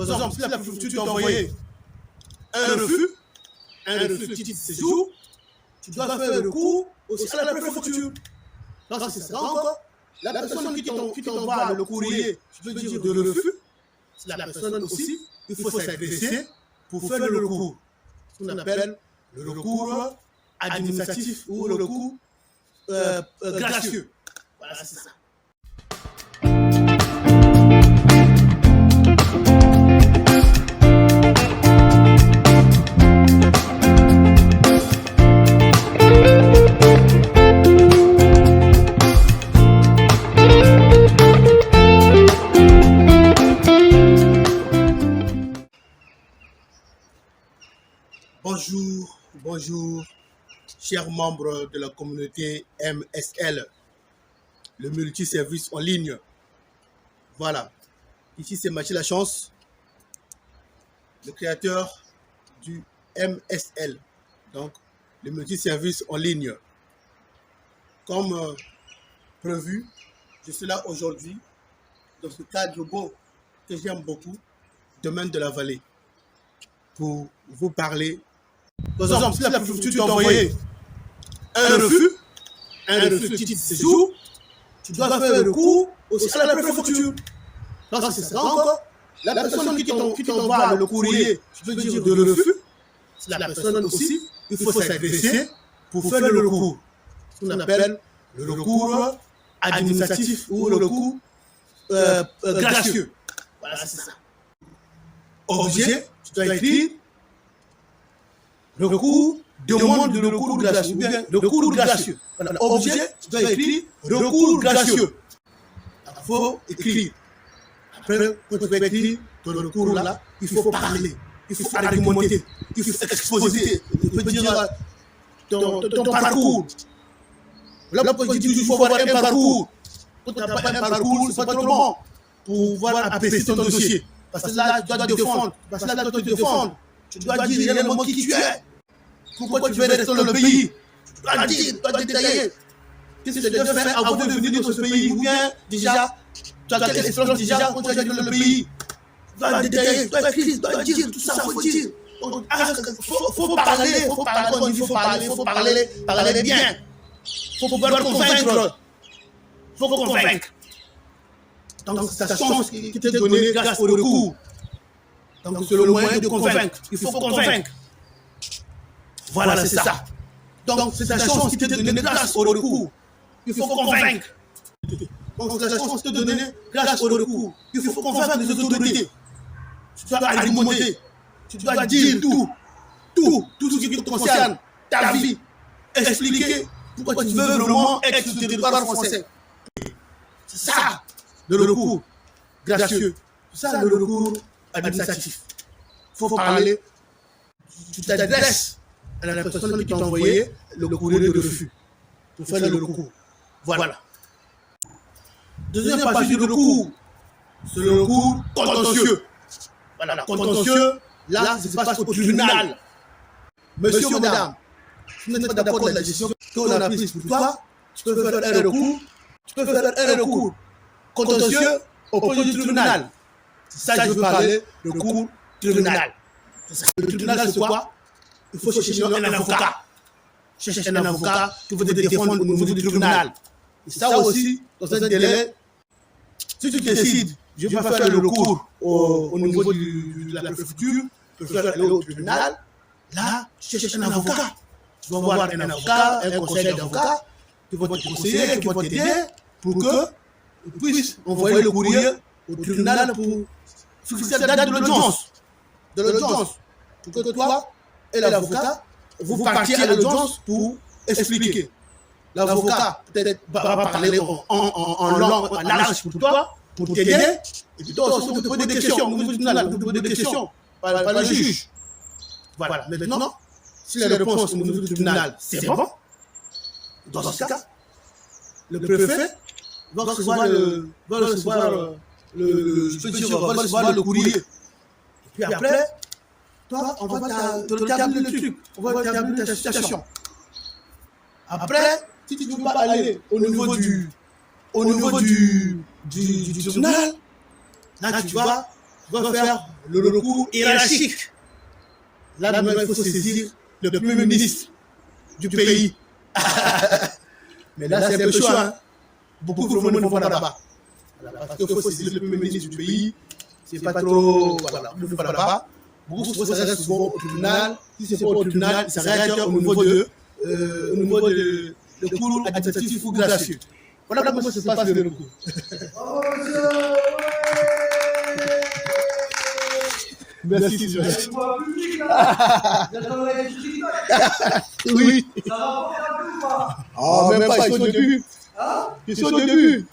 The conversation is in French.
Par exemple, si la préfecture t'a envoyé un refus de titre de séjour, tu dois faire recours aussi à la préfecture. Donc, c'est ça encore. La personne qui t'envoie le courrier, je veux dire de refus, c'est la personne aussi, il faut s'adresser pour faire le recours. Ce qu'on appelle le recours administratif ou le recours gracieux. Voilà, c'est ça. Bonjour, chers membres de la communauté MSL, le multiservice en ligne. Voilà, ici c'est Mathieu Lachance, le créateur du MSL, donc le multiservice en ligne. Comme prévu, je suis là aujourd'hui dans ce cadre beau que j'aime beaucoup, Domaine de la Vallée, pour vous parler. Par exemple, si la préfecture t'a envoyé un refus de titre de séjour, tu dois faire recours aussi à la préfecture. Donc, c'est ça encore. La personne qui t'envoie le courrier, je veux dire de refus, c'est la personne aussi, il faut s'adresser pour faire le recours. Ce qu'on appelle le recours administratif ou le recours gracieux. Voilà, c'est ça. Objet, tu dois écrire recours, demande de recours gracieux, ou bien recours gracieux. Voilà, objet, tu dois écrire recours gracieux. Il faut écrire. Après, quand tu vas écrire ton recours là, il faut parler, il faut argumenter, il faut exposer, il faut dire ton parcours. Là, quand je dis qu'il faut avoir un parcours, quand tu n'as pas un parcours, c'est pas trop bon pour pouvoir apprécier ton dossier. Parce que là, tu dois te défendre. Parce que là, tu dois te défendre. Tu dois dire réellement qui tu es. Pourquoi tu veux rester dans le pays? Tu dois dire, tu dois détailler. Qu'est-ce que tu dois faire avant de venir dans ce pays? Ou bien, déjà, tu as quelle expérience déjà quand tu es dans le pays? Tu dois détailler, tu dois écrire, tu dois dire, tout ça, il faut dire. Il faut parler bien. Il faut pouvoir convaincre. Il faut convaincre. Donc, c'est ta chance qui t'est donnée grâce au recours. Donc, c'est le moyen de convaincre. Il faut convaincre. Voilà, c'est ça. Donc, c'est ta chance qui t'est donnée grâce au recours. Il faut convaincre. Donc, c'est ta chance qui t'est donnée grâce au recours. Il faut convaincre les autorités. Tu dois argumenter. Tu dois dire tout ce qui te concerne, ta vie. Expliquer pourquoi tu veux vraiment être sur le territoire français. C'est ça, le recours gracieux. C'est ça, le recours administratif. Il faut parler. Tu t'adresses à la personne qui t'a envoyé le courrier de refus pour faire le recours. Voilà. Deuxième partie du recours, c'est le recours contentieux. Voilà, contentieux, là, ça se passe au tribunal. Monsieur, madame, si vous n'êtes pas d'accord avec la décision qu'on a prise pour toi, tu peux faire un recours. Tu peux faire un recours contentieux auprès du tribunal. C'est ça que je veux parler, le recours tribunal. Le tribunal, c'est quoi? Il faut chercher un avocat. Chercher un avocat qui va te défendre au niveau du tribunal. Et ça aussi, dans un délai, si tu décides, je vais faire le recours au niveau de la préfecture, tu peux faire aller au tribunal, là, tu cherches un avocat. Tu vas avoir un avocat, un conseil d'avocat, qui va te conseiller, qui va t'aider pour que tu puisses envoyer le courrier au tribunal pour fixer la date de l'audience. Pour que toi et l'avocat, vous partiez à l'audience pour expliquer. L'avocat peut-être va parler en langue, en large pour toi, pour t'aider, et puis toi aussi, on te pose des questions, au niveau du tribunal, on te pose des questions par le juge. Voilà, maintenant, si la réponse au niveau du tribunal, c'est bon, dans ce cas, le préfet va recevoir le courrier. Et puis après, toi, on va te rétablir le truc, on va rétablir ta situation. Après, si tu ne veux pas aller au niveau du tribunal, là tu vas va faire le recours hiérarchique. Là, il faut saisir le Premier ministre du pays. Mais là, c'est un peu chaud. Hein. Beaucoup de monde ne font pas là-bas. Parce qu'il faut saisir le Premier ministre du pays. C'est pas trop. Voilà, il ne faut pas là-bas. Beaucoup de s'arrêtent souvent au tribunal. Si ce n'est pas au tribunal, ils s'arrêtent au niveau de cours administratif ou gracieux. Voilà comment ça se passe le recours. Merci, Joël. Oui. Ah, même pas, ils sont au début. Ils sont au début.